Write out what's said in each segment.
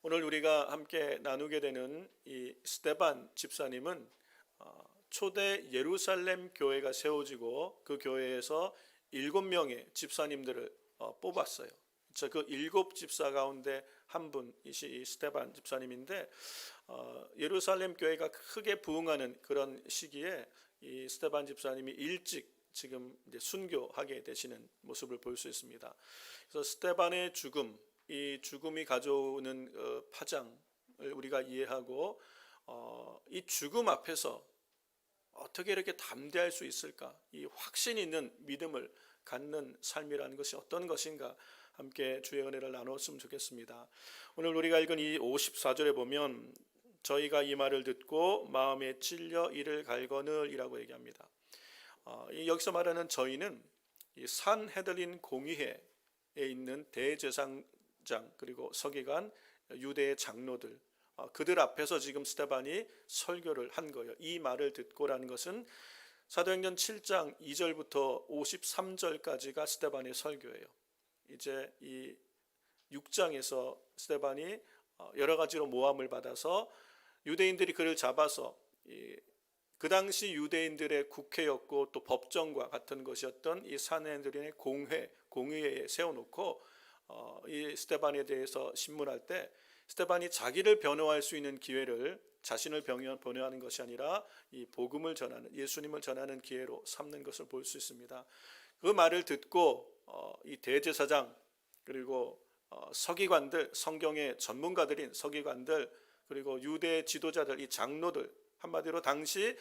오늘 우리가 함께 나누게 되는 이 스데반 집사님은 초대 예루살렘 교회가 세워지고 그 교회에서 7명의 집사님들을 뽑았어요. 그 7집사 가운데 한 분이시 이 스데반 집사님인데 예루살렘 교회가 크게 부흥하는 그런 시기에 이 스데반 집사님이 일찍 지금 이제 순교하게 되시는 모습을 볼 수 있습니다. 그래서 스데반의 죽음, 이 죽음이 가져오는 파장을 우리가 이해하고 이 죽음 앞에서 어떻게 이렇게 담대할 수 있을까? 이 확신 있는 믿음을 갖는 삶이라는 것이 어떤 것인가? 함께 주의 은혜를 나눴으면 좋겠습니다. 오늘 우리가 읽은 이 54절에 보면 저희가 이 말을 듣고 마음에 찔려 이를 갈거늘이라고 얘기합니다. 여기서 말하는 저희는 이 산헤드린 공의회에 있는 대제사장 그리고 서기관, 유대의 장로들, 그들 앞에서 지금 스데반이 설교를 한 거예요. 이 말을 듣고라는 것은 사도행전 7장 2절부터 53절까지가 스데반의 설교예요. 이제 이 6장에서 스데반이 여러 가지로 모함을 받아서 유대인들이 그를 잡아서 그 당시 유대인들의 국회였고 또 법정과 같은 것이었던 이 산헤드린의 공의회에 세워놓고 이 스데반에 대해서 신문할 때 스데반이 자기를 변호할 수 있는 기회를 자신을 변호하는 것이 아니라 이 복음을 전하는 예수님을 전하는 기회로 삼는 것을 볼 수 있습니다. 그 말을 듣고 이 대제사장 그리고 서기관들, 성경의 전문가들인 서기관들 그리고 유대 지도자들, 이 장로들, 한마디로 당시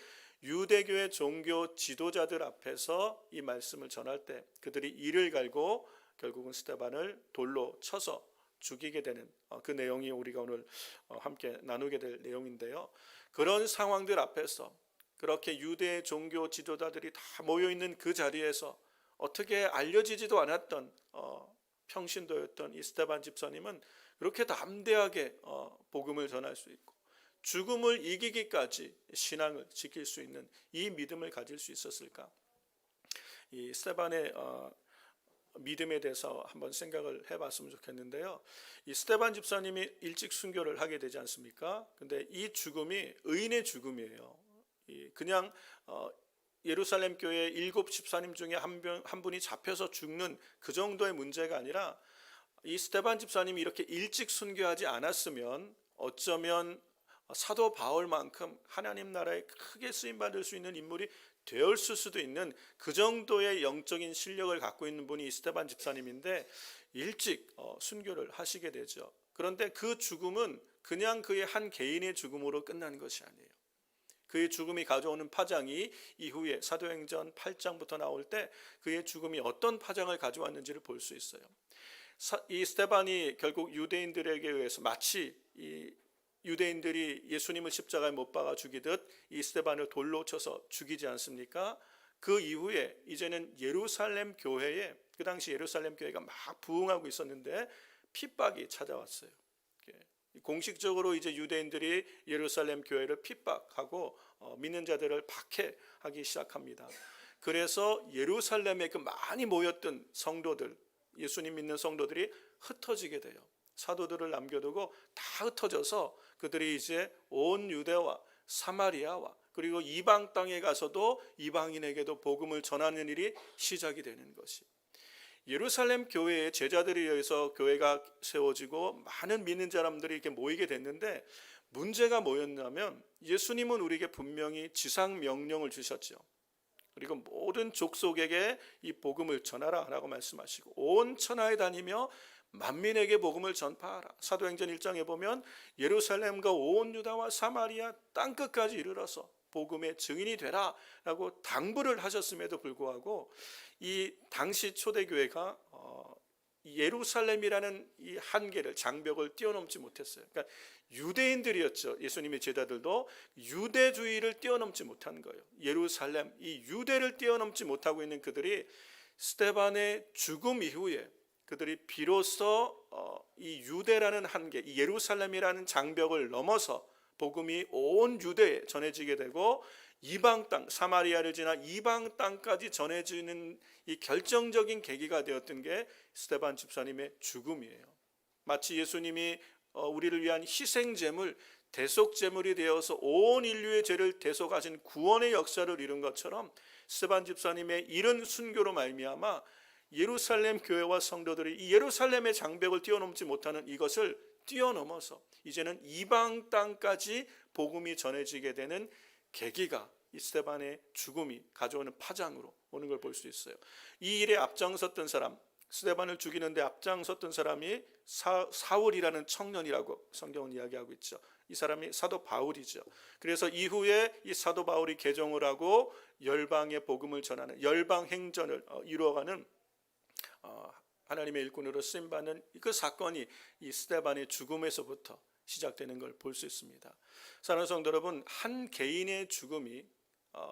유대교의 종교 지도자들 앞에서 이 말씀을 전할 때 그들이 이를 갈고 결국은 스데반을 돌로 쳐서 죽이게 되는 그 내용이 우리가 오늘 함께 나누게 될 내용인데요. 그런 상황들 앞에서 그렇게 유대 종교 지도자들이 다 모여있는 그 자리에서 어떻게 알려지지도 않았던 평신도였던 이 스데반 집사님은 그렇게 담대하게 복음을 전할 수 있고 죽음을 이기기까지 신앙을 지킬 수 있는 이 믿음을 가질 수 있었을까? 이 스데반의 믿음에 대해서 한번 생각을 해봤으면 좋겠는데요. 이 스데반 집사님이 일찍 순교를 하게 되지 않습니까? 근데 이 죽음이 의인의 죽음이에요. 그냥 예루살렘 교회 7 집사님 중에 한 분이 잡혀서 죽는 그 정도의 문제가 아니라 이 스데반 집사님이 이렇게 일찍 순교하지 않았으면 어쩌면 사도 바울만큼 하나님 나라에 크게 쓰임받을 수 있는 인물이 되었을 수도 있는 그 정도의 영적인 실력을 갖고 있는 분이 스데반 집사님인데 일찍 순교를 하시게 되죠. 그런데 그 죽음은 그냥 그의 한 개인의 죽음으로 끝난 것이 아니에요. 그의 죽음이 가져오는 파장이 이후에 사도행전 8장부터 나올 때 그의 죽음이 어떤 파장을 가져왔는지를 볼 수 있어요. 이 스데반이 결국 유대인들에게 의해서 마치 이 유대인들이 예수님을 십자가에 못 박아 죽이듯 이 스데반을 돌로 쳐서 죽이지 않습니까? 그 이후에 이제는 예루살렘 교회에 그 당시 예루살렘 교회가 막 부흥하고 있었는데 핍박이 찾아왔어요. 공식적으로 이제 유대인들이 예루살렘 교회를 핍박하고 믿는 자들을 박해하기 시작합니다. 그래서 예루살렘에 그 많이 모였던 성도들, 예수님 믿는 성도들이 흩어지게 돼요. 사도들을 남겨두고 다 흩어져서 그들이 이제 온 유대와 사마리아와 그리고 이방 땅에 가서도 이방인에게도 복음을 전하는 일이 시작이 되는 것이 예루살렘 교회의 제자들에 의해서 교회가 세워지고 많은 믿는 사람들이 이렇게 모이게 됐는데 문제가 뭐였냐면 예수님은 우리에게 분명히 지상 명령을 주셨죠. 그리고 모든 족속에게 이 복음을 전하라 라고 말씀하시고 온 천하에 다니며 만민에게 복음을 전파하라. 사도행전 1장에 보면 예루살렘과 온 유다와 사마리아 땅끝까지 이르러서 복음의 증인이 되라 라고 당부를 하셨음에도 불구하고 이 당시 초대교회가 예루살렘이라는 이 한계를 장벽을 뛰어넘지 못했어요. 그러니까 유대인들이었죠. 예수님의 제자들도 유대주의를 뛰어넘지 못한 거예요. 예루살렘 이 유대를 뛰어넘지 못하고 있는 그들이 스데반의 죽음 이후에 그들이 비로소 이 유대라는 한계, 이 예루살렘이라는 장벽을 넘어서 복음이 온 유대에 전해지게 되고 이방 땅, 사마리아를 지나 이방 땅까지 전해지는 이 결정적인 계기가 되었던 게 스데반 집사님의 죽음이에요. 마치 예수님이 우리를 위한 희생 제물, 대속 제물이 되어서 온 인류의 죄를 대속하신 구원의 역사를 이룬 것처럼 스데반 집사님의 이른 순교로 말미암아 예루살렘 교회와 성도들이 이 예루살렘의 장벽을 뛰어넘지 못하는 이것을 뛰어넘어서 이제는 이방 땅까지 복음이 전해지게 되는 계기가 이 스데반의 죽음이 가져오는 파장으로 오는 걸 볼 수 있어요. 이 일에 앞장섰던 사람, 스데반을 죽이는데 앞장섰던 사람이 사울이라는 청년이라고 성경은 이야기하고 있죠. 이 사람이 사도 바울이죠. 그래서 이후에 이 사도 바울이 개종을 하고 열방의 복음을 전하는 열방 행전을 이루어가는 하나님의 일꾼으로 쓰임받는 그 사건이 이 스데반의 죽음에서부터 시작되는 걸 볼 수 있습니다. 사랑하는 성도 여러분, 한 개인의 죽음이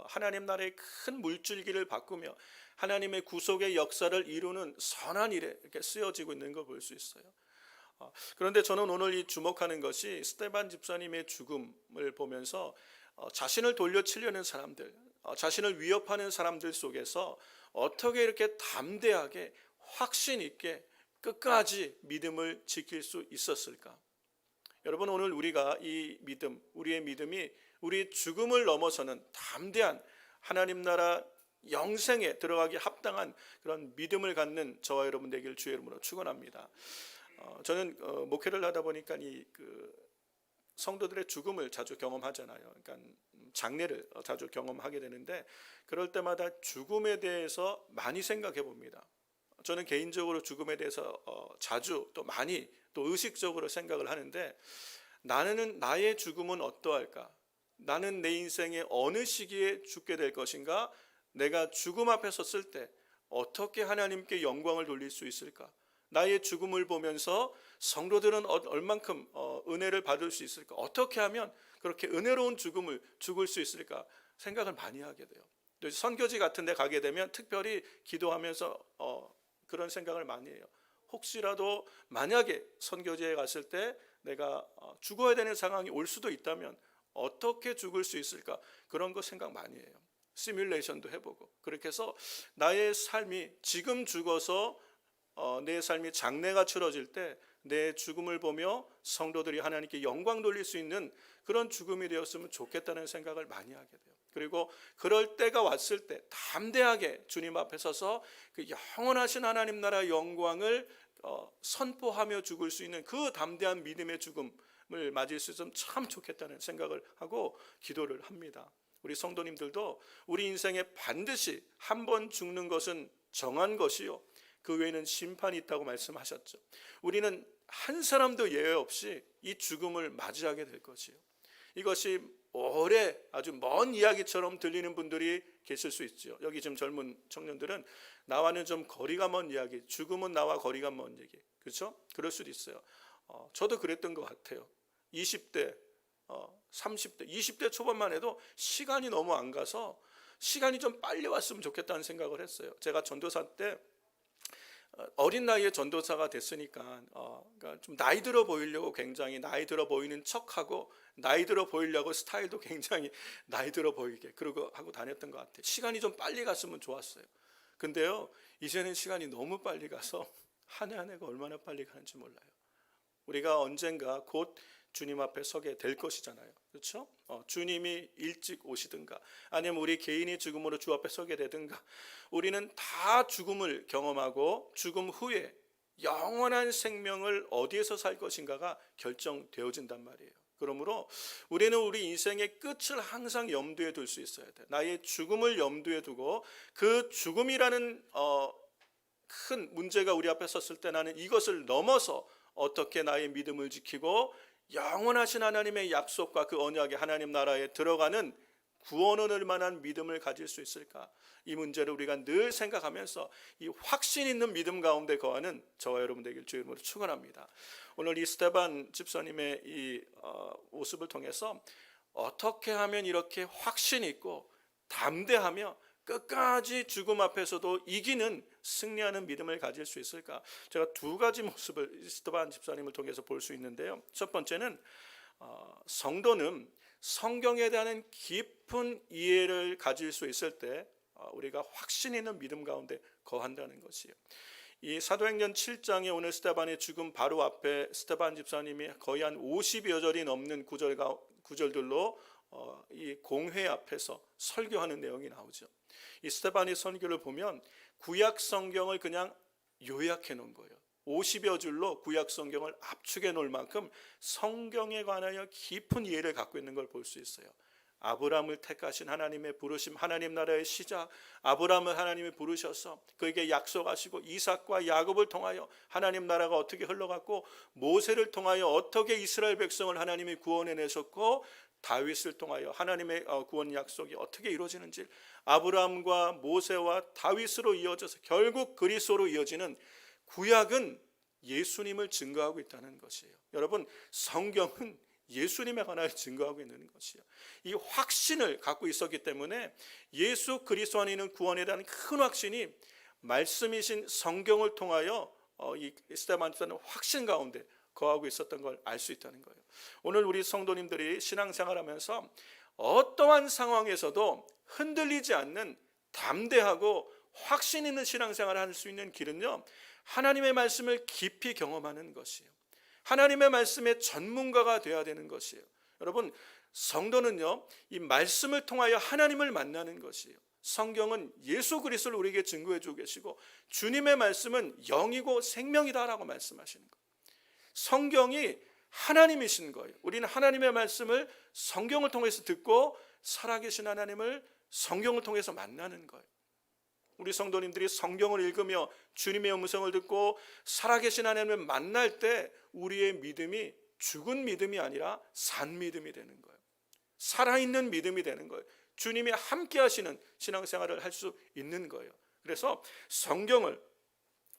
하나님 나라의 큰 물줄기를 바꾸며 하나님의 구속의 역사를 이루는 선한 일에 이렇게 쓰여지고 있는 걸 볼 수 있어요. 그런데 저는 오늘 이 주목하는 것이 스데반 집사님의 죽음을 보면서 자신을 돌려치려는 사람들, 자신을 위협하는 사람들 속에서 어떻게 이렇게 담대하게 확신 있게 끝까지 믿음을 지킬 수 있었을까? 여러분, 오늘 우리가 이 믿음, 우리의 믿음이 우리 죽음을 넘어서는 담대한 하나님 나라 영생에 들어가기 합당한 그런 믿음을 갖는 저와 여러분 되길 주의 이름으로 축원합니다. 저는 목회를 하다 보니까 성도들의 죽음을 자주 경험하잖아요. 그러니까 장례를 자주 경험하게 되는데 그럴 때마다 죽음에 대해서 많이 생각해 봅니다. 저는 개인적으로 죽음에 대해서 자주 또 많이 또 의식적으로 생각을 하는데 나의 죽음은 어떠할까? 나는 내 인생의 어느 시기에 죽게 될 것인가? 내가 죽음 앞에 섰을 때 어떻게 하나님께 영광을 돌릴 수 있을까? 나의 죽음을 보면서 성도들은 얼만큼 은혜를 받을 수 있을까? 어떻게 하면 그렇게 은혜로운 죽음을 죽을 수 있을까? 생각을 많이 하게 돼요. 선교지 같은 데 가게 되면 특별히 기도하면서 그런 생각을 많이 해요. 혹시라도 만약에 선교지에 갔을 때 내가 죽어야 되는 상황이 올 수도 있다면 어떻게 죽을 수 있을까? 그런 거 생각 많이 해요. 시뮬레이션도 해보고. 그렇게 해서 나의 삶이 지금 죽어서 내 삶이 장래가 치러질 때 내 죽음을 보며 성도들이 하나님께 영광 돌릴 수 있는 그런 죽음이 되었으면 좋겠다는 생각을 많이 하게 돼요. 그리고 그럴 때가 왔을 때 담대하게 주님 앞에 서서 그 영원하신 하나님 나라 영광을 선포하며 죽을 수 있는 그 담대한 믿음의 죽음을 맞을 수 있으면 참 좋겠다는 생각을 하고 기도를 합니다. 우리 성도님들도 우리 인생에 반드시 한 번 죽는 것은 정한 것이요 그 외에는 심판이 있다고 말씀하셨죠. 우리는 한 사람도 예외 없이 이 죽음을 맞이하게 될 것이요. 이것이 오래 아주 먼 이야기처럼 들리는 분들이 계실 수 있죠. 여기 지금 젊은 청년들은 나와는 좀 거리가 먼 이야기, 죽음은 나와 거리가 먼 얘기, 그렇죠? 그럴 수도 있어요. 저도 그랬던 것 같아요. 20대, 30대, 20대 초반만 해도 시간이 너무 안 가서 시간이 좀 빨리 왔으면 좋겠다는 생각을 했어요. 제가 전도사 때 어린 나이에 전도사가 됐으니까 그러니까 좀 나이 들어 보이려고 굉장히 나이 들어 보이는 척하고 나이 들어 보이려고 스타일도 굉장히 나이 들어 보이게 그러고 하고 다녔던 것 같아요. 시간이 좀 빨리 갔으면 좋았어요. 근데요 이제는 시간이 너무 빨리 가서 한 해 한 해가 얼마나 빨리 가는지 몰라요. 우리가 언젠가 곧 주님 앞에 서게 될 것이잖아요. 그렇죠? 주님이 일찍 오시든가 아니면 우리 개인이 죽음으로 주 앞에 서게 되든가 우리는 다 죽음을 경험하고 죽음 후에 영원한 생명을 어디에서 살 것인가가 결정되어진단 말이에요. 그러므로 우리는 우리 인생의 끝을 항상 염두에 둘 수 있어야 돼. 나의 죽음을 염두에 두고 그 죽음이라는 큰 문제가 우리 앞에 섰을 때 나는 이것을 넘어서 어떻게 나의 믿음을 지키고 영원하신 하나님의 약속과 그 언약의 하나님 나라에 들어가는 구원을 얻을 만한 믿음을 가질 수 있을까? 이 문제를 우리가 늘 생각하면서 이 확신 있는 믿음 가운데 거하는 저와 여러분 되길 주의 이름으로 축원합니다. 오늘 이 스데반 집사님의 이 모습을 통해서 어떻게 하면 이렇게 확신 있고 담대하며 끝까지 죽음 앞에서도 이기는 승리하는 믿음을 가질 수 있을까? 제가 두 가지 모습을 스데반 집사님을 통해서 볼 수 있는데요. 첫 번째는 성도는 성경에 대한 깊은 이해를 가질 수 있을 때 우리가 확신 있는 믿음 가운데 거한다는 것이에요. 이 사도행전 7장에 오늘 스데반의 죽음 바로 앞에 스데반 집사님이 거의 한 50여 절이 넘는 구절들로 이 공회 앞에서 설교하는 내용이 나오죠. 이 스데반의 설교를 보면 구약 성경을 그냥 요약해 놓은 거예요. 50여 줄로 구약 성경을 압축해 놓을 만큼 성경에 관하여 깊은 이해를 갖고 있는 걸 볼 수 있어요. 아브라함을 택하신 하나님의 부르심, 하나님 나라의 시작, 아브라함을 하나님이 부르셔서 그에게 약속하시고 이삭과 야곱을 통하여 하나님 나라가 어떻게 흘러갔고, 모세를 통하여 어떻게 이스라엘 백성을 하나님이 구원해내셨고, 다윗을 통하여 하나님의 구원 약속이 어떻게 이루어지는지, 아브라함과 모세와 다윗으로 이어져서 결국 그리스도로 이어지는 구약은 예수님을 증거하고 있다는 것이에요. 여러분, 성경은 예수님에 관하여 증거하고 있는 것이요. 이 확신을 갖고 있었기 때문에 예수 그리스도 안에 있는 구원에 대한 큰 확신이 말씀이신 성경을 통하여 이 스데반 집사는 확신 가운데 거하고 있었던 걸 알 수 있다는 거예요. 오늘 우리 성도님들이 신앙생활하면서 어떠한 상황에서도 흔들리지 않는 담대하고 확신 있는 신앙생활을 할 수 있는 길은요, 하나님의 말씀을 깊이 경험하는 것이에요. 하나님의 말씀의 전문가가 되어야 되는 것이에요. 여러분, 성도는요, 이 말씀을 통하여 하나님을 만나는 것이에요. 성경은 예수 그리스도를 우리에게 증거해 주고 계시고, 주님의 말씀은 영이고 생명이다라고 말씀하시는 거예요. 성경이 하나님이신 거예요. 우리는 하나님의 말씀을 성경을 통해서 듣고, 살아계신 하나님을 성경을 통해서 만나는 거예요. 우리 성도님들이 성경을 읽으며 주님의 음성을 듣고 살아계신 하나님을 만날 때 우리의 믿음이 죽은 믿음이 아니라 산 믿음이 되는 거예요. 살아있는 믿음이 되는 거예요. 주님이 함께 하시는 신앙생활을 할 수 있는 거예요. 그래서 성경을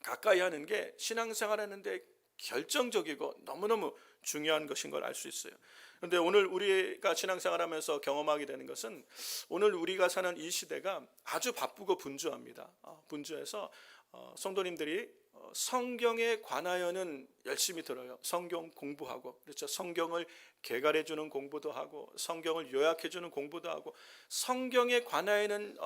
가까이 하는 게 신앙생활하는 데 결정적이고 너무너무 중요한 것인 걸 알 수 있어요. 그런데 오늘 우리가 신앙생활하면서 경험하게 되는 것은, 오늘 우리가 사는 이 시대가 아주 바쁘고 분주합니다. 분주해서 성도님들이 성경에 관하여는 열심히 들어요. 성경 공부하고, 그렇죠. 성경을 개괄해 주는 공부도 하고, 성경을 요약해 주는 공부도 하고, 성경에 관하여는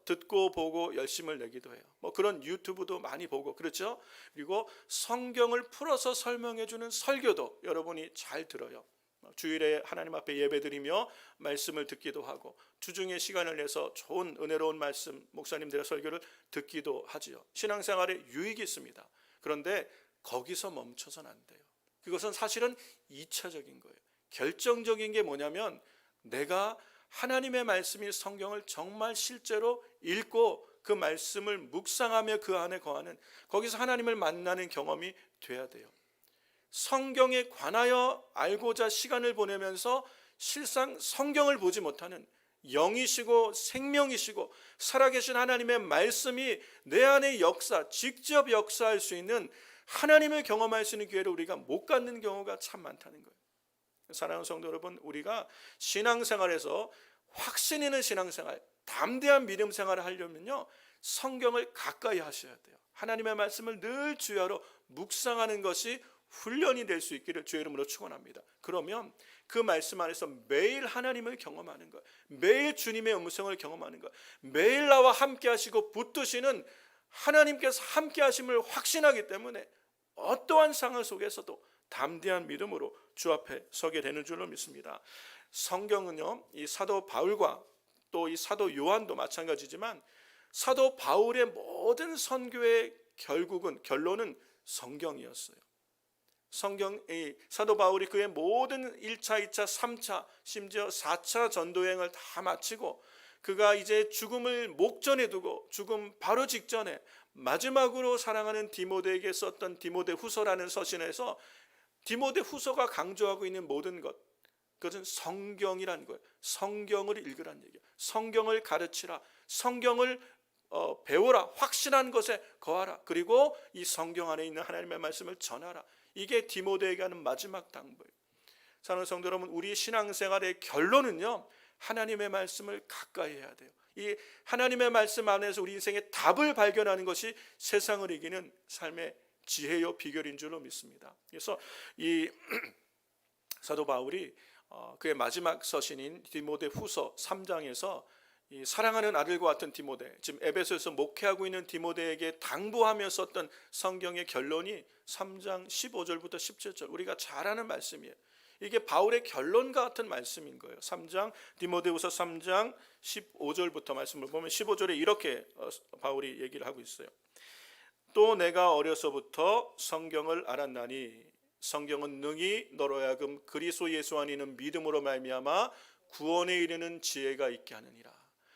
듣고 보고 열심을 내기도 해요. 뭐 그런 유튜브도 많이 보고, 그렇죠. 그리고 성경을 풀어서 설명해 주는 설교도 여러분이 잘 들어요. 주일에 하나님 앞에 예배드리며 말씀을 듣기도 하고, 주중에 시간을 내서 좋은 은혜로운 말씀, 목사님들의 설교를 듣기도 하지요. 신앙생활에 유익이 있습니다. 그런데 거기서 멈춰서는 안 돼요. 그것은 사실은 2차적인 거예요. 결정적인 게 뭐냐면, 내가 하나님의 말씀인 성경을 정말 실제로 읽고 그 말씀을 묵상하며 그 안에 거하는, 거기서 하나님을 만나는 경험이 돼야 돼요. 성경에 관하여 알고자 시간을 보내면서 실상 성경을 보지 못하는, 영이시고 생명이시고 살아계신 하나님의 말씀이 내 안에 직접 역사할 수 있는 하나님을 경험할 수 있는 기회를 우리가 못 갖는 경우가 참 많다는 거예요. 사랑하는 성도 여러분, 우리가 신앙생활에서 확신 있는 신앙생활, 담대한 믿음 생활을 하려면요, 성경을 가까이 하셔야 돼요. 하나님의 말씀을 늘 주야로 묵상하는 것이 훈련이 될 수 있기를 주의 이름으로 축원합니다. 그러면 그 말씀 안에서 매일 하나님을 경험하는 것, 매일 주님의 음성을 경험하는 것, 매일 나와 함께 하시고 붙드시는 하나님께서 함께 하심을 확신하기 때문에 어떠한 상황 속에서도 담대한 믿음으로 주 앞에 서게 되는 줄로 믿습니다. 성경은요, 이 사도 바울과 또 이 사도 요한도 마찬가지지만, 사도 바울의 모든 선교의 결론은 성경이었어요. 사도 바울이 그의 모든 1차, 2차, 3차, 심지어 4차 전도여행을 다 마치고, 그가 이제 죽음을 목전에 두고 죽음 바로 직전에 마지막으로 사랑하는 디모데에게 썼던 디모데후서라는 서신에서 디모데후서가 강조하고 있는 모든 것, 그것은 성경이라는 거예요. 성경을 읽으라는 얘기예요. 성경을 가르치라, 성경을 배워라, 확신한 것에 거하라, 그리고 이 성경 안에 있는 하나님의 말씀을 전하라. 이게 디모데에게 하는 마지막 당부예요. 사랑하는 성도 여러분, 우리 신앙생활의 결론은요, 하나님의 말씀을 가까이 해야 돼요. 이 하나님의 말씀 안에서 우리 인생의 답을 발견하는 것이 세상을 이기는 삶의 지혜요 비결인 줄로 믿습니다. 그래서 이 사도 바울이 그의 마지막 서신인 디모데후서 3장에서 이 사랑하는 아들과 같은 디모데, 지금 에베소에서 목회하고 있는 디모데에게 당부하며 썼던 성경의 결론이 3장 15절부터 17절, 우리가 잘 아는 말씀이에요. 이게 바울의 결론과 같은 말씀인 거예요. 디모데후서 3장 15절부터 말씀을 보면 15절에 이렇게 바울이 얘기를 하고 있어요. 또 내가 어려서부터 성경을 알았나니 성경은 능히 너로 하여금 그리스도 예수 안에 있는 믿음으로 말미암아 구원에 이르는 지혜가 있게 하느니라.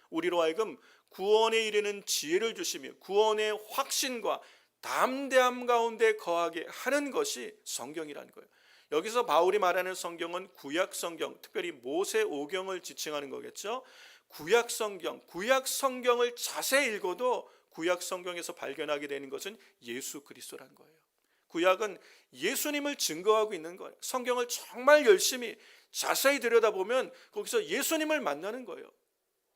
우리로 하여금 구원에 이르는 지혜를 주시며 구원의 확신과 담대함 가운데 거하게 하는 것이 성경이라는 거예요. 여기서 바울이 말하는 성경은 구약 성경, 특별히 모세 오경을 지칭하는 거겠죠. 구약 성경을 자세히 읽어도 구약 성경에서 발견하게 되는 것은 예수 그리스도라는 거예요. 구약은 예수님을 증거하고 있는 거예요. 성경을 정말 열심히 자세히 들여다보면 거기서 예수님을 만나는 거예요.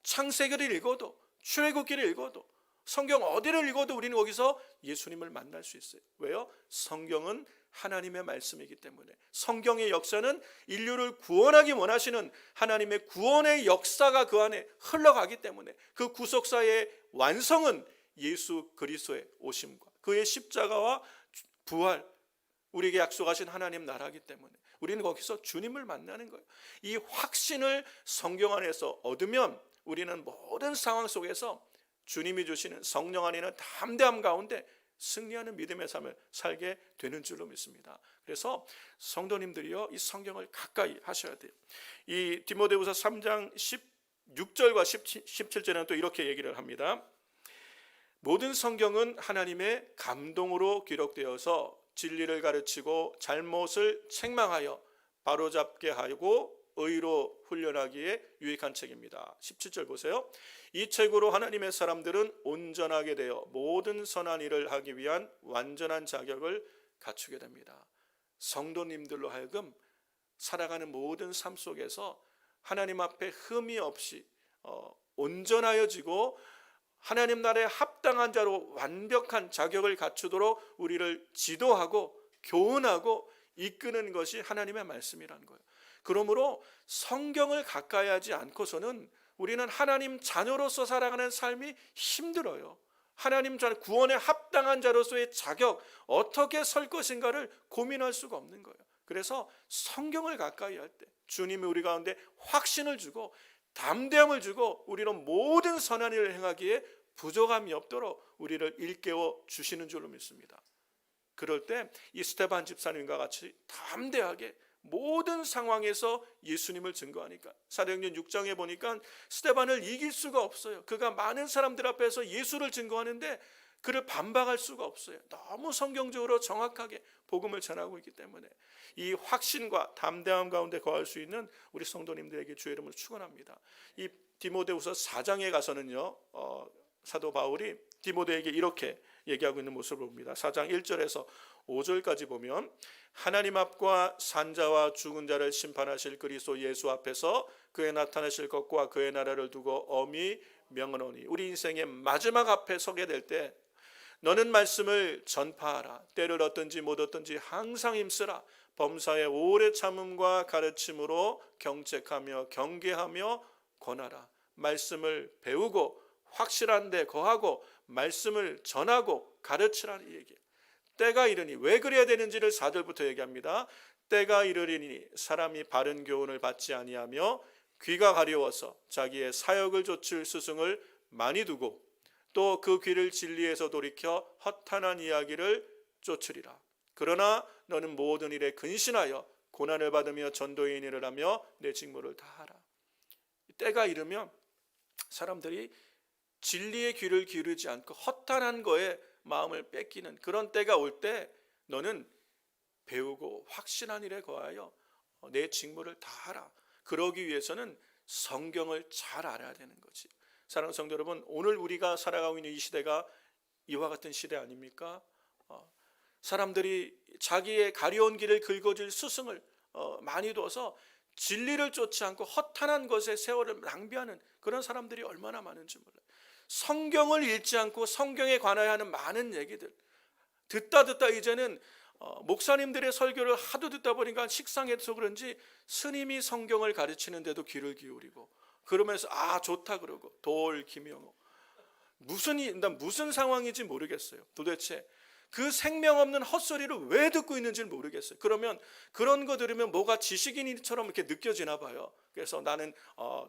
창세기를 읽어도, 출애굽기를 읽어도, 성경 어디를 읽어도 우리는 거기서 예수님을 만날 수 있어요. 왜요? 성경은 하나님의 말씀이기 때문에. 성경의 역사는 인류를 구원하기 원하시는 하나님의 구원의 역사가 그 안에 흘러가기 때문에, 그 구속사의 완성은 예수 그리스도의 오심과 그의 십자가와 부활, 우리에게 약속하신 하나님 나라이기 때문에 우리는 거기서 주님을 만나는 거예요. 이 확신을 성경 안에서 얻으면 우리는 모든 상황 속에서 주님이 주시는 성령 안에 있는 담대함 가운데 승리하는 믿음의 삶을 살게 되는 줄로 믿습니다. 그래서 성도님들이요, 이 성경을 가까이 하셔야 돼요. 이 디모데후서 3장 16절과 17절에는 또 이렇게 얘기를 합니다. 모든 성경은 하나님의 감동으로 기록되어서 진리를 가르치고 잘못을 책망하여 바로잡게 하고 의로 훈련하기에 유익한 책입니다. 17절 보세요. 이 책으로 하나님의 사람들은 온전하게 되어 모든 선한 일을 하기 위한 완전한 자격을 갖추게 됩니다. 성도님들로 하여금 살아가는 모든 삶 속에서 하나님 앞에 흠이 없이 온전하여지고 하나님 나라에 합당한 자로 완벽한 자격을 갖추도록 우리를 지도하고 교훈하고 이끄는 것이 하나님의 말씀이라는 거예요. 그러므로 성경을 가까이 하지 않고서는 우리는 하나님 자녀로서 살아가는 삶이 힘들어요. 하나님 자녀, 구원에 합당한 자로서의 자격, 어떻게 설 것인가를 고민할 수가 없는 거예요. 그래서 성경을 가까이 할 때 주님이 우리 가운데 확신을 주고 담대함을 주고 우리로 모든 선한 일을 행하기에 부족함이 없도록 우리를 일깨워 주시는 줄로 믿습니다. 그럴 때 이 스데반 집사님과 같이 담대하게 모든 상황에서 예수님을 증거하니까, 사도행전 6장에 보니까 스데반을 이길 수가 없어요. 그가 많은 사람들 앞에서 예수를 증거하는데 그를 반박할 수가 없어요. 너무 성경적으로 정확하게 복음을 전하고 있기 때문에 이 확신과 담대함 가운데 거할 수 있는 우리 성도님들에게 주의 이름으로 축원합니다. 이 디모데후서 4장에 가서는요, 사도 바울이 디모데에게 이렇게 얘기하고 있는 모습을 봅니다. 4장 1절에서 5절까지 보면 하나님 앞과 산자와 죽은 자를 심판하실 그리스도 예수 앞에서 그의 나타나실 것과 그의 나라를 두고 엄히 명하노니, 우리 인생의 마지막 앞에 서게 될 때 너는 말씀을 전파하라. 때를 얻든지 못 얻든지 항상 힘쓰라. 범사의 오래 참음과 가르침으로 경책하며 경계하며 권하라. 말씀을 배우고 확실한 데 거하고 말씀을 전하고 가르치라는 얘기예요. 때가 이르니, 왜 그래야 되는지를 4절부터 얘기합니다. 때가 이르리니 사람이 바른 교훈을 받지 아니하며 귀가 가려워서 자기의 사역을 좇을 스승을 많이 두고 또 그 귀를 진리에서 돌이켜 허탄한 이야기를 쫓으리라. 그러나 너는 모든 일에 근신하여 고난을 받으며 전도의 일을 하며 내 직무를 다하라. 때가 이르면 사람들이 진리의 귀를 기울이지 않고 허탄한 거에 마음을 뺏기는 그런 때가 올 때 너는 배우고 확신한 일에 거하여 내 직무를 다하라. 그러기 위해서는 성경을 잘 알아야 되는 거지. 사랑하는 성도 여러분, 오늘 우리가 살아가고 있는 이 시대가 이와 같은 시대 아닙니까? 사람들이 자기의 가려운 길을 긁어줄 스승을 많이 둬서 진리를 쫓지 않고 허탄한 것에 세월을 낭비하는 그런 사람들이 얼마나 많은지 몰라요. 성경을 읽지 않고 성경에 관하여 하는 많은 얘기들 듣다 이제는 목사님들의 설교를 하도 듣다 보니까 식상해서 그런지 스님이 성경을 가르치는데도 귀를 기울이고 그러면서 아 좋다 그러고 돌 김영호 난 무슨 상황인지 모르겠어요. 도대체 그 생명 없는 헛소리를 왜 듣고 있는지 모르겠어요. 그러면 그런 거 들으면 뭐가 지식인처럼 이렇게 느껴지나 봐요. 그래서 나는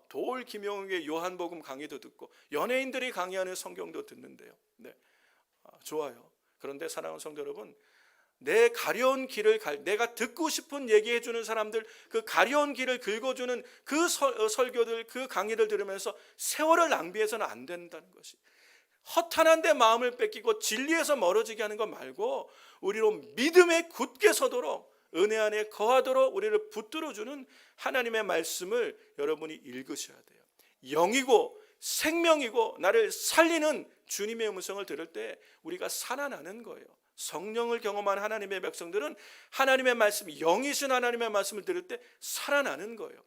돌 김영욱의 요한복음 강의도 듣고 연예인들이 강의하는 성경도 듣는데요. 네, 좋아요. 그런데 사랑하는 성도 여러분, 내 가려운 길을 내가 듣고 싶은 얘기해 주는 사람들, 그 가려운 길을 긁어주는 그 설교들, 그 강의를 들으면서 세월을 낭비해서는 안 된다는 것이, 허탄한 데 마음을 뺏기고 진리에서 멀어지게 하는 것 말고 우리로 믿음에 굳게 서도록 은혜 안에 거하도록 우리를 붙들어주는 하나님의 말씀을 여러분이 읽으셔야 돼요. 영이고 생명이고 나를 살리는 주님의 음성을 들을 때 우리가 살아나는 거예요. 성령을 경험한 하나님의 백성들은 하나님의 말씀, 영이신 하나님의 말씀을 들을 때 살아나는 거예요.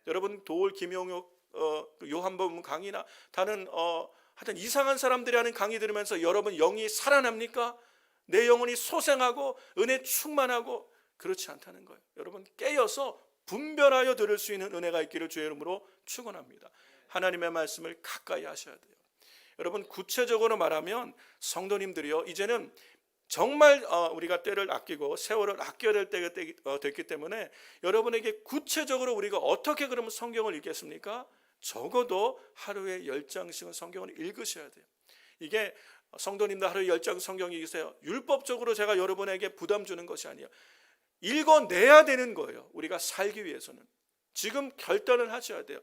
여러분 도올 김용혁 요한복음 강의나 다른 하여튼 이상한 사람들이 하는 강의 들으면서 여러분 영이 살아납니까? 내 영혼이 소생하고 은혜 충만하고 그렇지 않다는 거예요. 여러분 깨어서 분별하여 들을 수 있는 은혜가 있기를 주의 이름으로 축원합니다. 하나님의 말씀을 가까이 하셔야 돼요. 여러분 구체적으로 말하면 성도님들이요, 이제는 정말 우리가 때를 아끼고 세월을 아껴야 될 때가 됐기 때문에 여러분에게 구체적으로 우리가 어떻게 그러면 성경을 읽겠습니까? 적어도 하루에 10장씩은 성경을 읽으셔야 돼요. 이게 성도님들 하루에 10장 성경 읽으세요. 율법적으로 제가 여러분에게 부담 주는 것이 아니에요. 읽어내야 되는 거예요. 우리가 살기 위해서는. 지금 결단을 하셔야 돼요.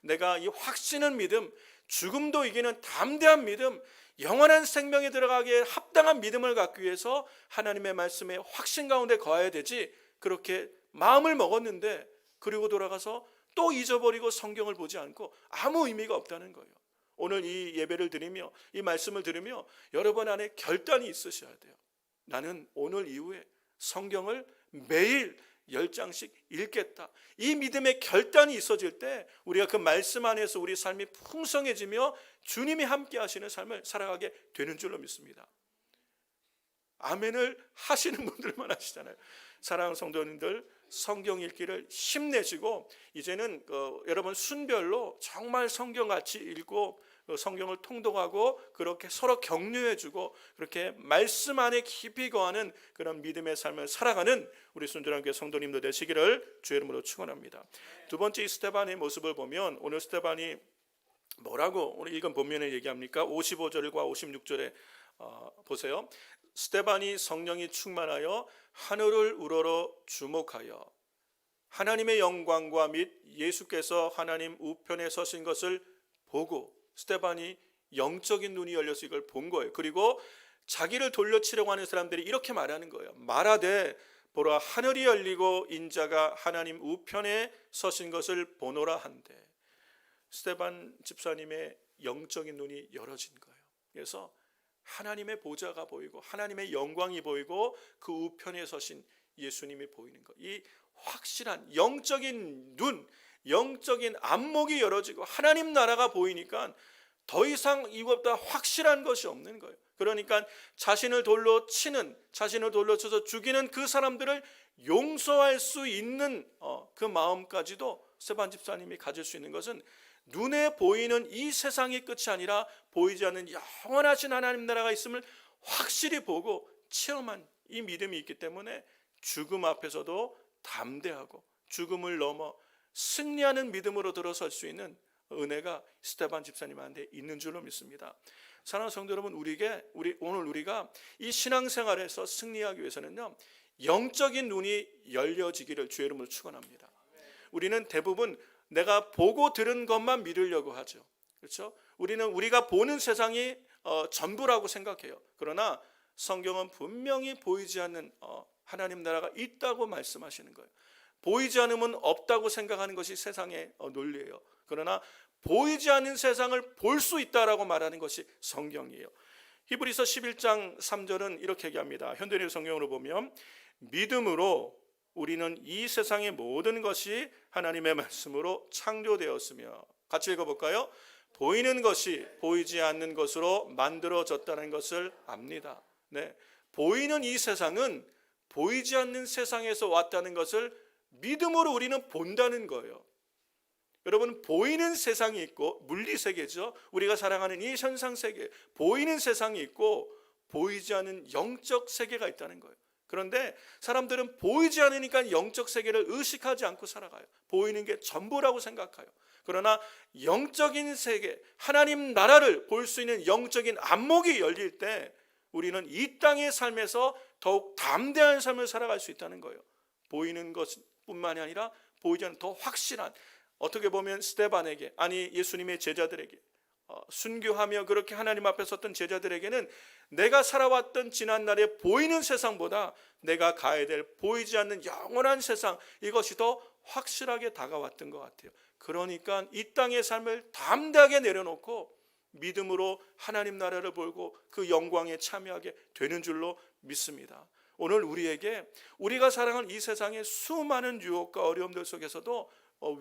내가 이 확신은 믿음, 죽음도 이기는 담대한 믿음, 영원한 생명에 들어가기에 합당한 믿음을 갖기 위해서 하나님의 말씀에 확신 가운데 거해야 되지, 그렇게 마음을 먹었는데 그리고 돌아가서 또 잊어버리고 성경을 보지 않고 아무 의미가 없다는 거예요. 오늘 이 예배를 드리며 이 말씀을 들으며 여러분 안에 결단이 있으셔야 돼요. 나는 오늘 이후에 성경을 매일 10장씩 읽겠다. 이 믿음의 결단이 있어질 때 우리가 그 말씀 안에서 우리 삶이 풍성해지며 주님이 함께 하시는 삶을 살아가게 되는 줄로 믿습니다. 아멘을 하시는 분들만 하시잖아요. 사랑하는 성도님들, 성경 읽기를 힘내시고 이제는 여러분 순별로 정말 성경같이 읽고 성경을 통독하고 그렇게 서로 격려해주고 그렇게 말씀 안에 깊이 거하는 그런 믿음의 삶을 살아가는 우리 순전한 교회 성도님들 되시기를 주의 이름으로 축원합니다. 두 번째, 이 스데반의 모습을 보면 오늘 스데반이 뭐라고 오늘 읽은 본면에 얘기합니까? 55절과 56절에 보세요. 스데반이 성령이 충만하여 하늘을 우러러 주목하여 하나님의 영광과 및 예수께서 하나님 우편에 서신 것을 보고, 스데반이 영적인 눈이 열려서 이걸 본 거예요. 그리고 자기를 돌려치려고 하는 사람들이 이렇게 말하는 거예요. 말하되 보라, 하늘이 열리고 인자가 하나님 우편에 서신 것을 보노라 한데, 스데반 집사님의 영적인 눈이 열어진 거예요. 그래서 하나님의 보좌가 보이고 하나님의 영광이 보이고 그 우편에 서신 예수님이 보이는 것, 이 확실한 영적인 눈, 영적인 안목이 열어지고 하나님 나라가 보이니까 더 이상 이것보다 확실한 것이 없는 거예요. 그러니까 자신을 돌로 치는, 자신을 돌로 쳐서 죽이는 그 사람들을 용서할 수 있는 그 마음까지도 스데반 집사님이 가질 수 있는 것은 눈에 보이는 이 세상의 끝이 아니라 보이지 않는 영원하신 하나님 나라가 있음을 확실히 보고 체험한 이 믿음이 있기 때문에 죽음 앞에서도 담대하고 죽음을 넘어 승리하는 믿음으로 들어설 수 있는 은혜가 스데반 집사님한테 있는 줄로 믿습니다. 사랑하는 성도 여러분, 오늘 우리가 이 신앙생활에서 승리하기 위해서는요, 영적인 눈이 열려지기를 주의 이름으로 축원합니다. 우리는 대부분 내가 보고 들은 것만 믿으려고 하죠. 그렇죠? 우리가 보는 세상이 전부라고 생각해요. 그러나 성경은 분명히 보이지 않는 하나님 나라가 있다고 말씀하시는 거예요. 보이지 않으면 없다고 생각하는 것이 세상의 논리예요. 그러나 보이지 않는 세상을 볼 수 있다라고 말하는 것이 성경이에요. 히브리서 11장 3절은 이렇게 얘기합니다. 현대인의 성경으로 보면 믿음으로 우리는 이 세상의 모든 것이 하나님의 말씀으로 창조되었으며, 같이 읽어볼까요? 보이는 것이 보이지 않는 것으로 만들어졌다는 것을 압니다. 네, 보이는 이 세상은 보이지 않는 세상에서 왔다는 것을 믿음으로 우리는 본다는 거예요. 여러분, 보이는 세상이 있고, 물리세계죠. 우리가 살아가는 이 현상세계, 보이는 세상이 있고 보이지 않는 영적 세계가 있다는 거예요. 그런데 사람들은 보이지 않으니까 영적 세계를 의식하지 않고 살아가요. 보이는 게 전부라고 생각해요. 그러나 영적인 세계, 하나님 나라를 볼 수 있는 영적인 안목이 열릴 때 우리는 이 땅의 삶에서 더욱 담대한 삶을 살아갈 수 있다는 거예요. 보이는 것뿐만이 아니라 보이지 않는 더 확실한, 어떻게 보면 스데반에게, 아니 예수님의 제자들에게, 순교하며 그렇게 하나님 앞에 섰던 제자들에게는 내가 살아왔던 지난날의 보이는 세상보다 내가 가야 될 보이지 않는 영원한 세상, 이것이 더 확실하게 다가왔던 것 같아요. 그러니까 이 땅의 삶을 담대하게 내려놓고 믿음으로 하나님 나라를 보고 그 영광에 참여하게 되는 줄로 믿습니다. 오늘 우리에게 우리가 살아가는 이 세상의 수많은 유혹과 어려움들 속에서도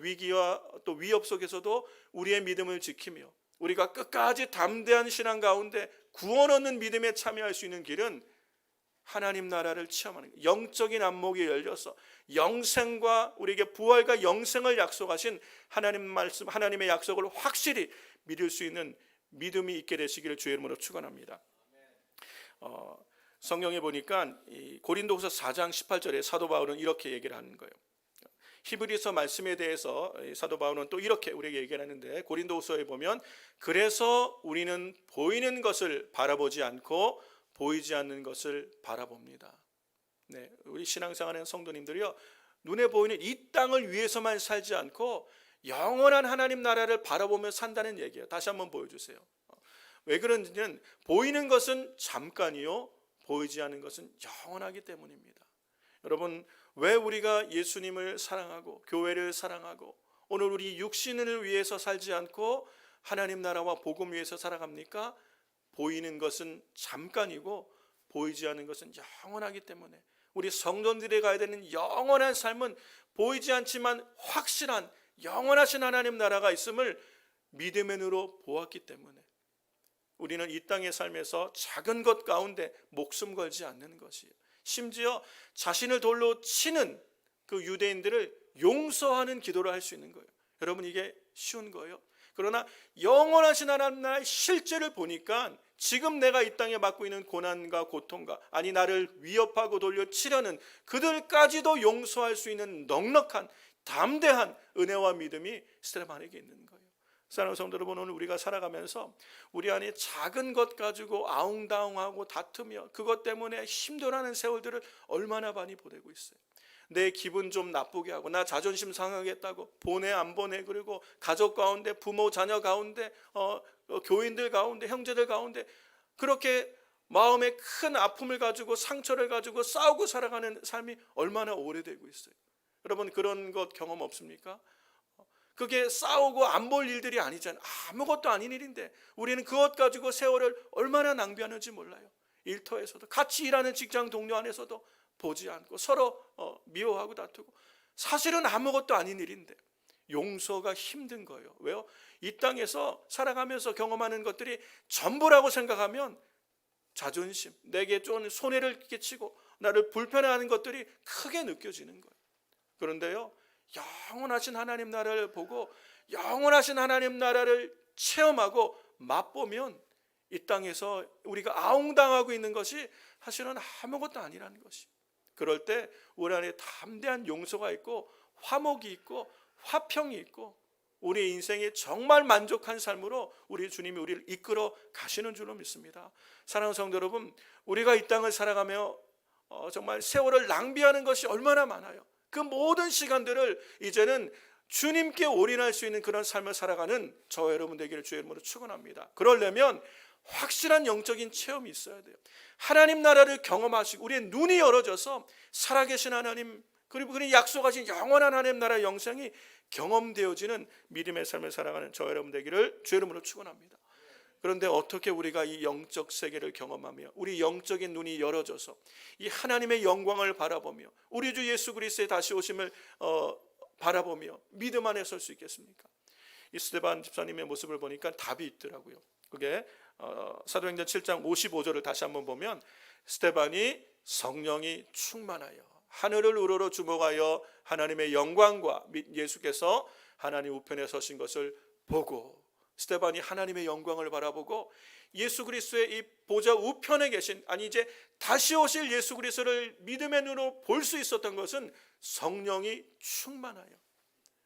위기와 또 위협 속에서도 우리의 믿음을 지키며 우리가 끝까지 담대한 신앙 가운데 구원 얻는 믿음에 참여할 수 있는 길은 하나님 나라를 체험하는 거예요. 영적인 안목이 열려서 영생과 우리에게 부활과 영생을 약속하신 하나님 말씀, 하나님의 약속을 확실히 믿을 수 있는 믿음이 있게 되시기를 주의 이름으로 축원합니다. 성경에 보니까 이 고린도후서 4장 18절에 사도 바울은 이렇게 얘기를 하는 거예요. 히브리서 말씀에 대해서 사도 바울은 또 이렇게 우리에게 얘기를 하는데, 고린도후서에 보면 그래서 우리는 보이는 것을 바라보지 않고 보이지 않는 것을 바라봅니다. 네, 우리 신앙생활하는 성도님들이요, 눈에 보이는 이 땅을 위해서만 살지 않고 영원한 하나님 나라를 바라보며 산다는 얘기예요. 다시 한번 보여주세요. 왜 그런지는 보이는 것은 잠깐이요, 보이지 않는 것은 영원하기 때문입니다. 여러분, 왜 우리가 예수님을 사랑하고 교회를 사랑하고 오늘 우리 육신을 위해서 살지 않고 하나님 나라와 복음 위해서 살아갑니까? 보이는 것은 잠깐이고 보이지 않는 것은 영원하기 때문에 우리 성도들이 가야 되는 영원한 삶은 보이지 않지만 확실한 영원하신 하나님 나라가 있음을 믿음의 눈으로 보았기 때문에 우리는 이 땅의 삶에서 작은 것 가운데 목숨 걸지 않는 것이에요. 심지어 자신을 돌로 치는 그 유대인들을 용서하는 기도를 할 수 있는 거예요. 여러분, 이게 쉬운 거예요. 그러나 영원하신 하나님 나라의 실제를 보니까 지금 내가 이 땅에 받고 있는 고난과 고통과, 아니 나를 위협하고 돌려 치려는 그들까지도 용서할 수 있는 넉넉한 담대한 은혜와 믿음이 스테반에게 있는 거예요. 사랑하는 성도 여러분, 오늘 우리가 살아가면서 우리 안에 작은 것 가지고 아웅다웅하고 다투며 그것 때문에 힘들어하는 세월들을 얼마나 많이 보내고 있어요. 내 기분 좀 나쁘게 하고 나 자존심 상하겠다고 보내 안 보내, 그리고 가족 가운데, 부모 자녀 가운데, 교인들 가운데, 형제들 가운데 그렇게 마음에 큰 아픔을 가지고 상처를 가지고 싸우고 살아가는 삶이 얼마나 오래되고 있어요. 여러분, 그런 것 경험 없습니까? 그게 싸우고 안 볼 일들이 아니잖아요. 아무것도 아닌 일인데 우리는 그것 가지고 세월을 얼마나 낭비하는지 몰라요. 일터에서도, 같이 일하는 직장 동료 안에서도 보지 않고 서로 미워하고 다투고, 사실은 아무것도 아닌 일인데 용서가 힘든 거예요. 왜요? 이 땅에서 살아가면서 경험하는 것들이 전부라고 생각하면 자존심, 내게 좀 손해를 끼치고 나를 불편해하는 것들이 크게 느껴지는 거예요. 그런데요, 영원하신 하나님 나라를 보고 영원하신 하나님 나라를 체험하고 맛보면 이 땅에서 우리가 아웅당하고 있는 것이 사실은 아무것도 아니라는 것이, 그럴 때 우리 안에 담대한 용서가 있고 화목이 있고 화평이 있고 우리 인생에 정말 만족한 삶으로 우리 주님이 우리를 이끌어 가시는 줄로 믿습니다. 사랑하는 성도 여러분, 우리가 이 땅을 살아가며 정말 세월을 낭비하는 것이 얼마나 많아요. 그 모든 시간들을 이제는 주님께 올인할 수 있는 그런 삶을 살아가는 저와 여러분 되기를 주의 이름으로 축원합니다. 그러려면 확실한 영적인 체험이 있어야 돼요. 하나님 나라를 경험하시고 우리의 눈이 열어져서 살아계신 하나님, 그리고 그분이 약속하신 영원한 하나님 나라의 영생이 경험되어지는 믿음의 삶을 살아가는 저와 여러분 되기를 주의 이름으로 축원합니다. 그런데 어떻게 우리가 이 영적 세계를 경험하며 우리 영적인 눈이 열어져서 이 하나님의 영광을 바라보며 우리 주 예수 그리스도의 다시 오심을 바라보며 믿음 안에 설 수 있겠습니까? 이 스데반 집사님의 모습을 보니까 답이 있더라고요. 그게 사도행전 7장 55절을 다시 한번 보면, 스데반이 성령이 충만하여 하늘을 우러러 주목하여 하나님의 영광과 및 예수께서 하나님 우편에 서신 것을 보고, 스데반이 하나님의 영광을 바라보고 예수 그리스도의 이 보좌 우편에 계신, 아니 이제 다시 오실 예수 그리스도를 믿음의 눈으로 볼 수 있었던 것은 성령이 충만하여,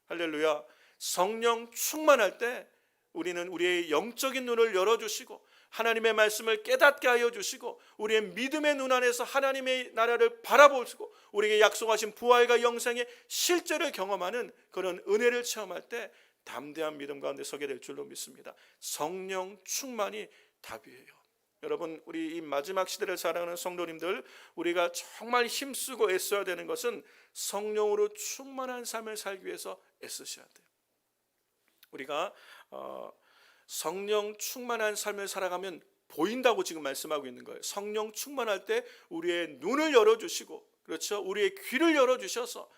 할렐루야, 성령 충만할 때 우리는 우리의 영적인 눈을 열어주시고 하나님의 말씀을 깨닫게 하여 주시고 우리의 믿음의 눈 안에서 하나님의 나라를 바라보시고 우리에게 약속하신 부활과 영생의 실제를 경험하는 그런 은혜를 체험할 때 담대한 믿음 가운데 서게 될 줄로 믿습니다. 성령 충만이 답이에요. 여러분, 우리 이 마지막 시대를 살아가는 성도님들, 우리가 정말 힘쓰고 애써야 되는 것은 성령으로 충만한 삶을 살기 위해서 애쓰셔야 돼요. 우리가 성령 충만한 삶을 살아가면 보인다고 지금 말씀하고 있는 거예요. 성령 충만할 때 우리의 눈을 열어주시고, 그렇죠, 우리의 귀를 열어주셔서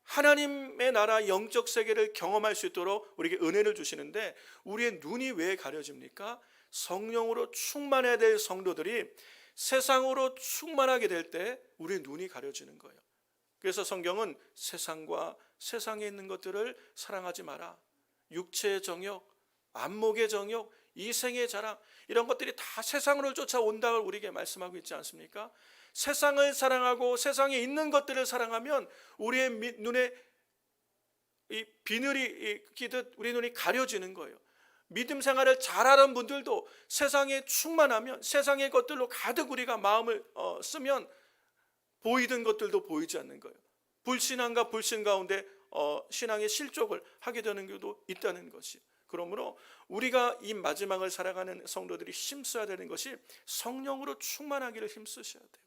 하나님의 나라 영적 세계를 경험할 수 있도록 우리에게 은혜를 주시는데, 우리의 눈이 왜 가려집니까? 성령으로 충만해야 될 성도들이 세상으로 충만하게 될 때 우리의 눈이 가려지는 거예요. 그래서 성경은 세상과 세상에 있는 것들을 사랑하지 마라, 육체의 정욕, 안목의 정욕, 이생의 자랑, 이런 것들이 다 세상으로 쫓아온다고 우리에게 말씀하고 있지 않습니까? 세상을 사랑하고 세상에 있는 것들을 사랑하면 우리의 눈에 이 비늘이 끼듯 우리 눈이 가려지는 거예요. 믿음 생활을 잘하는 분들도 세상에 충만하면, 세상의 것들로 가득 우리가 마음을 쓰면 보이던 것들도 보이지 않는 거예요. 불신앙과 불신 가운데 신앙의 실족을 하게 되는 경우도 있다는 것이. 그러므로 우리가 이 마지막을 살아가는 성도들이 힘써야 되는 것이 성령으로 충만하기를 힘쓰셔야 돼요.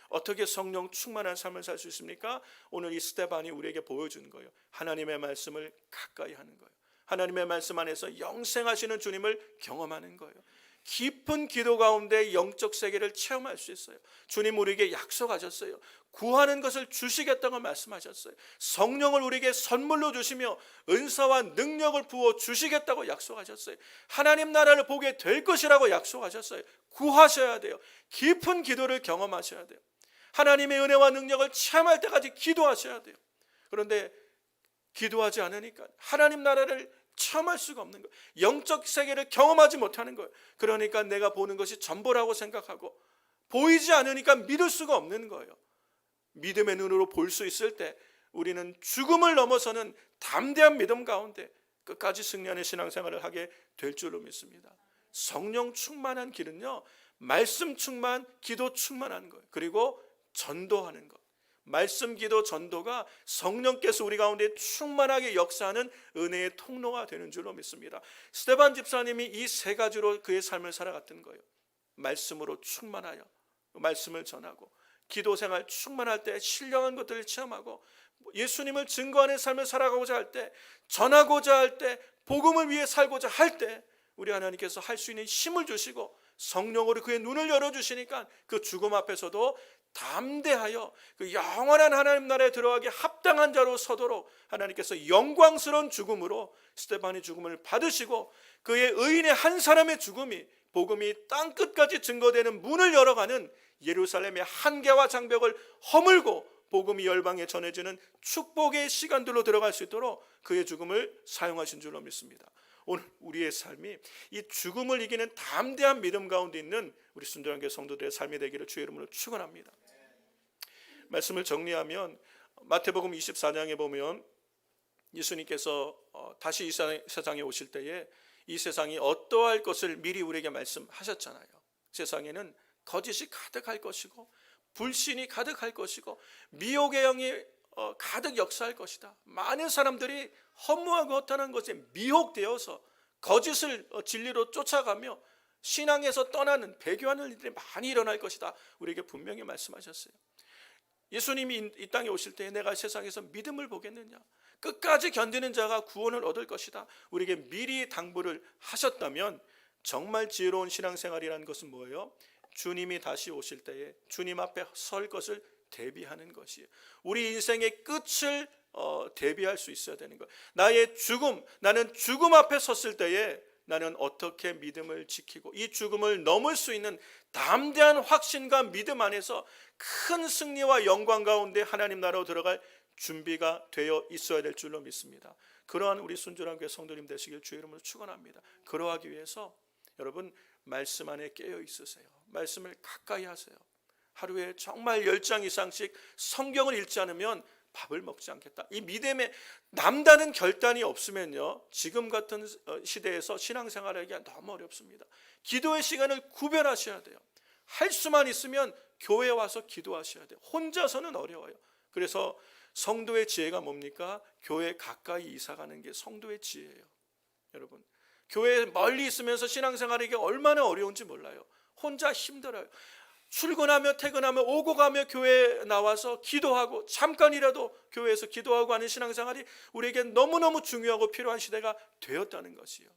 어떻게 성령 충만한 삶을 살 수 있습니까? 오늘 이 스데반이 우리에게 보여주는 거예요. 하나님의 말씀을 가까이 하는 거예요. 하나님의 말씀 안에서 영생하시는 주님을 경험하는 거예요. 깊은 기도 가운데 영적 세계를 체험할 수 있어요. 주님 우리에게 약속하셨어요. 구하는 것을 주시겠다고 말씀하셨어요. 성령을 우리에게 선물로 주시며 은사와 능력을 부어 주시겠다고 약속하셨어요. 하나님 나라를 보게 될 것이라고 약속하셨어요. 구하셔야 돼요. 깊은 기도를 경험하셔야 돼요. 하나님의 은혜와 능력을 체험할 때까지 기도하셔야 돼요. 그런데 기도하지 않으니까 하나님 나라를 체험할 수가 없는 거예요. 영적 세계를 경험하지 못하는 거예요. 그러니까 내가 보는 것이 전부라고 생각하고, 보이지 않으니까 믿을 수가 없는 거예요. 믿음의 눈으로 볼 수 있을 때 우리는 죽음을 넘어서는 담대한 믿음 가운데 끝까지 승리하는 신앙생활을 하게 될 줄로 믿습니다. 성령 충만한 길은요, 말씀 충만, 기도 충만한 거예요. 그리고 전도하는 것. 말씀, 기도, 전도가 성령께서 우리 가운데 충만하게 역사하는 은혜의 통로가 되는 줄로 믿습니다. 스데반 집사님이 이 세 가지로 그의 삶을 살아갔던 거예요. 말씀으로 충만하여 말씀을 전하고, 기도 생활 충만할 때 신령한 것들을 체험하고, 예수님을 증거하는 삶을 살아가고자 할 때, 전하고자 할 때, 복음을 위해 살고자 할 때 우리 하나님께서 할 수 있는 힘을 주시고 성령으로 그의 눈을 열어주시니까 그 죽음 앞에서도 담대하여 그 영원한 하나님 나라에 들어가기 합당한 자로 서도록 하나님께서 영광스러운 죽음으로 스데반의 죽음을 받으시고, 그의 의인의 한 사람의 죽음이 복음이 땅끝까지 증거되는 문을 열어가는 예루살렘의 한계와 장벽을 허물고 복음이 열방에 전해지는 축복의 시간들로 들어갈 수 있도록 그의 죽음을 사용하신 줄로 믿습니다. 오늘 우리의 삶이 이 죽음을 이기는 담대한 믿음 가운데 있는 우리 순종한 성도들의 삶이 되기를 주의 이름으로 축원합니다. 말씀을 정리하면 마태복음 24장에 보면 예수님께서 다시 이 세상에 오실 때에 이 세상이 어떠할 것을 미리 우리에게 말씀하셨잖아요. 세상에는 거짓이 가득할 것이고 불신이 가득할 것이고 미혹의 영이 가득 역사할 것이다. 많은 사람들이 허무하고 허탄한 것에 미혹되어서 거짓을 진리로 쫓아가며 신앙에서 떠나는 배교하는 일들이 많이 일어날 것이다. 우리에게 분명히 말씀하셨어요. 예수님이 이 땅에 오실 때 내가 세상에서 믿음을 보겠느냐, 끝까지 견디는 자가 구원을 얻을 것이다. 우리에게 미리 당부를 하셨다면 정말 지혜로운 신앙생활이라는 것은 뭐예요? 주님이 다시 오실 때에 주님 앞에 설 것을 대비하는 것이에요. 우리 인생의 끝을 대비할 수 있어야 되는 거예요. 나의 죽음, 나는 죽음 앞에 섰을 때에 나는 어떻게 믿음을 지키고 이 죽음을 넘을 수 있는 담대한 확신과 믿음 안에서 큰 승리와 영광 가운데 하나님 나라로 들어갈 준비가 되어 있어야 될 줄로 믿습니다. 그러한 우리 순전한 교회 성도님 되시길 주의 이름으로 축원합니다. 그러하기 위해서 여러분 말씀 안에 깨어 있으세요. 말씀을 가까이 하세요. 하루에 정말 10장 이상씩 성경을 읽지 않으면 밥을 먹지 않겠다. 이 믿음에 남다른 결단이 없으면요, 지금 같은 시대에서 신앙생활을 하기가 너무 어렵습니다. 기도의 시간을 구별하셔야 돼요. 할 수만 있으면 교회에 와서 기도하셔야 돼요. 혼자서는 어려워요. 그래서 성도의 지혜가 뭡니까? 교회 가까이 이사가는 게 성도의 지혜예요. 여러분, 교회에 멀리 있으면서 신앙생활이 얼마나 어려운지 몰라요. 혼자 힘들어요. 출근하며 퇴근하며 오고 가며 교회에 나와서 기도하고 잠깐이라도 교회에서 기도하고 하는 신앙생활이 우리에게 너무너무 중요하고 필요한 시대가 되었다는 것이요.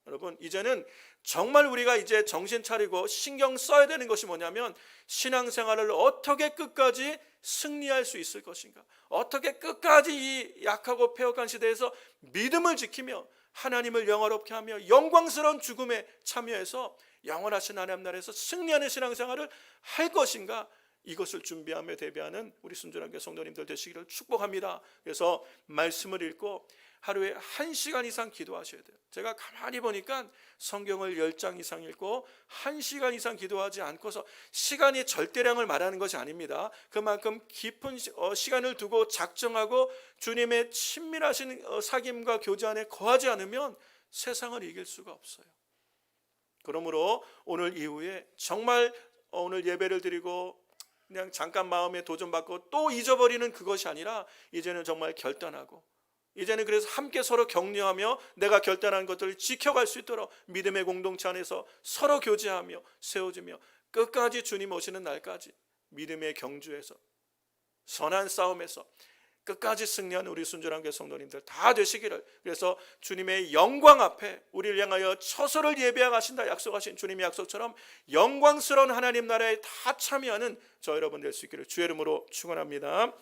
여러분, 이제는 정말 우리가 이제 정신 차리고 신경 써야 되는 것이 뭐냐면 신앙생활을 어떻게 끝까지 승리할 수 있을 것인가, 어떻게 끝까지 이 약하고 패역한 시대에서 믿음을 지키며 하나님을 영화롭게 하며 영광스러운 죽음에 참여해서 영원하신 하나님 나라에서 승리하는 신앙생활을 할 것인가, 이것을 준비하며 대비하는 우리 순전한 교회 성도님들 되시기를 축복합니다. 그래서 말씀을 읽고 하루에 1시간 이상 기도하셔야 돼요. 제가 가만히 보니까 성경을 10장 이상 읽고 1시간 이상 기도하지 않고서, 시간이 절대량을 말하는 것이 아닙니다. 그만큼 깊은 시간을 두고 작정하고 주님의 친밀하신 사귐과 교제 안에 거하지 않으면 세상을 이길 수가 없어요. 그러므로 오늘 이후에 정말 오늘 예배를 드리고 그냥 잠깐 마음에 도전받고 또 잊어버리는 그것이 아니라 이제는 정말 결단하고, 이제는 그래서 함께 서로 격려하며 내가 결단한 것들을 지켜갈 수 있도록 믿음의 공동체 안에서 서로 교제하며 세워지며 끝까지 주님 오시는 날까지 믿음의 경주에서 선한 싸움에서 끝까지 승리하는 우리 순전한 교회 성도님들 다 되시기를, 그래서 주님의 영광 앞에 우리를 향하여 처소를 예비하신다 약속하신 주님의 약속처럼 영광스러운 하나님 나라에 다 참여하는 저 여러분 될 수 있기를 주의 이름으로 축원합니다.